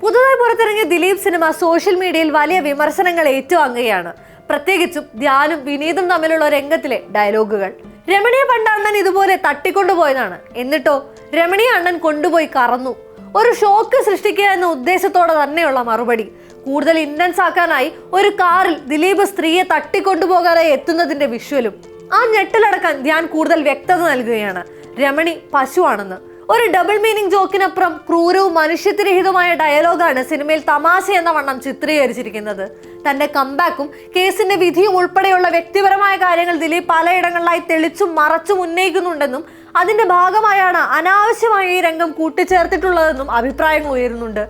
പുതുതായി പുറത്തിറങ്ങിയ Dileep cinema social മീഡിയയിൽ വലിയ വിമർശനങ്ങൾ ഏറ്റുവാങ്ങുകയാണ്. പ്രത്യേകിച്ചും ധ്യാനും വിനീതും തമ്മിലുള്ള രംഗത്തിലെ ഡയലോഗുകൾ. രമണിയെ പണ്ട് അണ്ണൻ ഇതുപോലെ തട്ടിക്കൊണ്ടുപോയതാണ്, എന്നിട്ടോ രമണിയെ അണ്ണൻ കൊണ്ടുപോയി കറന്നു. ഒരു ഷോക്ക് സൃഷ്ടിക്കുക എന്ന ഉദ്ദേശത്തോടെ തന്നെയുള്ള മറുപടി. കൂടുതൽ ഇന്റൻസ് ആക്കാനായി ഒരു കാറിൽ ദിലീപ് സ്ത്രീയെ തട്ടിക്കൊണ്ടുപോകാനായി എത്തുന്നതിന്റെ വിഷ്വലും. ആ ഞെട്ടലടക്കാൻ ധ്യാൻ കൂടുതൽ വ്യക്തത നൽകുകയാണ്. രമണി പശുവാണെന്ന്. ഒരു ഡബിൾ മീനിങ് ജോക്കിനപ്പുറം ക്രൂരവും മനുഷ്യത്വരഹിതമായ ഡയലോഗാണ് സിനിമയിൽ തമാശ എന്ന വണ്ണം ചിത്രീകരിച്ചിരിക്കുന്നത്. തന്റെ കംബാക്കും കേസിന്റെ വിധിയും ഉൾപ്പെടെയുള്ള വ്യക്തിപരമായ കാര്യങ്ങൾ ദിലീപ് പലയിടങ്ങളിലായി തെളിച്ചും മറച്ചും ഉന്നയിക്കുന്നുണ്ടെന്നും അതിന്റെ ഭാഗമായാണ് അനാവശ്യമായി ഈ രംഗം കൂട്ടിച്ചേർത്തിട്ടുള്ളതെന്നും അഭിപ്രായങ്ങൾ ഉയരുന്നുണ്ട്.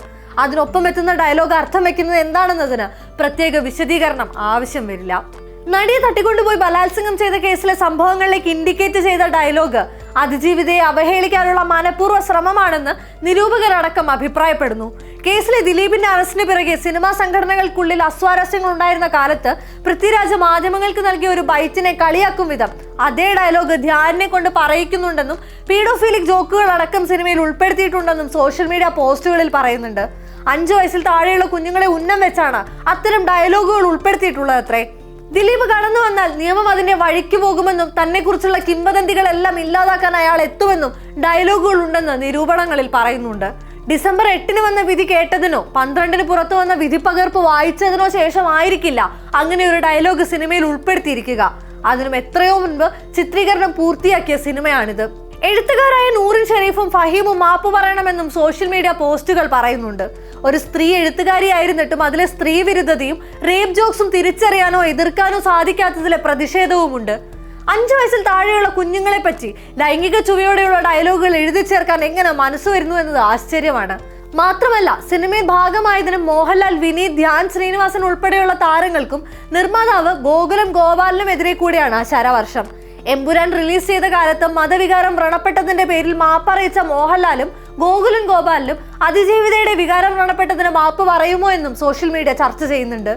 അതിനൊപ്പം എത്തുന്ന ഡയലോഗ് അർത്ഥം വെക്കുന്നത് എന്താണെന്നതിന് പ്രത്യേക വിശദീകരണം ആവശ്യം വരില്ല. നടിയെ തട്ടിക്കൊണ്ടുപോയി ബലാത്സംഗം ചെയ്ത കേസിലെ സംഭവങ്ങളിലേക്ക് ഇൻഡിക്കേറ്റ് ചെയ്ത ഡയലോഗ് അതിജീവിതയെ അവഹേളിക്കാനുള്ള മനഃപൂർവ്വ ശ്രമമാണെന്ന് നിരൂപകരടക്കം അഭിപ്രായപ്പെടുന്നു. കേസിലെ ദിലീപിന്റെ അറസ്റ്റിന് പിറകെ സിനിമാ സംഘടനകൾക്കുള്ളിൽ അസ്വാരസ്യങ്ങൾ ഉണ്ടായിരുന്ന കാലത്ത് പൃഥ്വിരാജ് മാധ്യമങ്ങൾക്ക് നൽകിയ ഒരു ബൈറ്റിനെ കളിയാക്കും വിധം അതേ ഡയലോഗ് ധ്യാനിനെ കൊണ്ട് പറയിക്കുന്നുണ്ടെന്നും പീഡോഫീലിക് ജോക്കുകൾ അടക്കം സിനിമയിൽ ഉൾപ്പെടുത്തിയിട്ടുണ്ടെന്നും സോഷ്യൽ മീഡിയ പോസ്റ്റുകളിൽ പറയുന്നുണ്ട്. 5 വയസ്സിൽ താഴെയുള്ള കുഞ്ഞുങ്ങളെ ഉന്നം വെച്ചാണ് അത്തരം ഡയലോഗുകൾ ഉൾപ്പെടുത്തിയിട്ടുള്ളത് അത്രേ. ദിലീപ് കടന്നു വന്നാൽ നിയമം അതിന്റെ വഴിക്ക് പോകുമെന്നും തന്നെ കുറിച്ചുള്ള കിംവദന്തികളെല്ലാം ഇല്ലാതാക്കാൻ അയാൾ എത്തുമെന്നും ഡയലോഗുകൾ ഉണ്ടെന്ന് നിരൂപണങ്ങളിൽ പറയുന്നുണ്ട്. ഡിസംബർ 8 വന്ന വിധി കേട്ടതിനോ 12 പുറത്തു വന്ന വിധി പകർപ്പ് വായിച്ചതിനോ ശേഷമായിരിക്കില്ല അങ്ങനെ ഒരു ഡയലോഗ് സിനിമയിൽ ഉൾപ്പെടുത്തിയിരിക്കുക. അതിനും എത്രയോ മുൻപ് ചിത്രീകരണം പൂർത്തിയാക്കിയ സിനിമയാണിത്. എഴുത്തുകാരായ നൂറിൻ ഷെരീഫും ഫഹീമും മാപ്പ് പറയണമെന്നും സോഷ്യൽ മീഡിയ പോസ്റ്റുകൾ പറയുന്നുണ്ട്. ഒരു സ്ത്രീ എഴുത്തുകാരിയായിരുന്നിട്ടും അതിലെ സ്ത്രീ വിരുദ്ധതയും റേപ്പ് ജോക്സും തിരിച്ചറിയാനോ എതിർക്കാനോ സാധിക്കാത്തതിലെ പ്രതിഷേധവുമുണ്ട്. 5 വയസ്സിൽ താഴെയുള്ള കുഞ്ഞുങ്ങളെ പറ്റി ലൈംഗിക ചുവയോടെയുള്ള ഡയലോഗുകൾ എഴുതി ചേർക്കാൻ എങ്ങനെ മനസ്സ് വരുന്നു എന്നത് ആശ്ചര്യമാണ്. മാത്രമല്ല സിനിമയിൽ ഭാഗമായതിനും മോഹൻലാൽ, വിനീത്, ധ്യാൻ ശ്രീനിവാസൻ ഉൾപ്പെടെയുള്ള താരങ്ങൾക്കും നിർമ്മാതാവ് ഗോകുലം ഗോപാലിനും എതിരെ കൂടിയാണ് ശരവർഷം. എമ്പുരാൻ റിലീസ് ചെയ്ത കാലത്ത് മതവികാരം വ്രണപ്പെട്ടതിന്റെ പേരിൽ മാപ്പറിയിച്ച മോഹൻലാലും ഗോകുലൻ ഗോപാലിനും അതിജീവിതയുടെ വികാരം വ്രണപ്പെട്ടതിന് മാപ്പ് പറയുമോ എന്നും സോഷ്യൽ മീഡിയ ചർച്ച ചെയ്യുന്നുണ്ട്.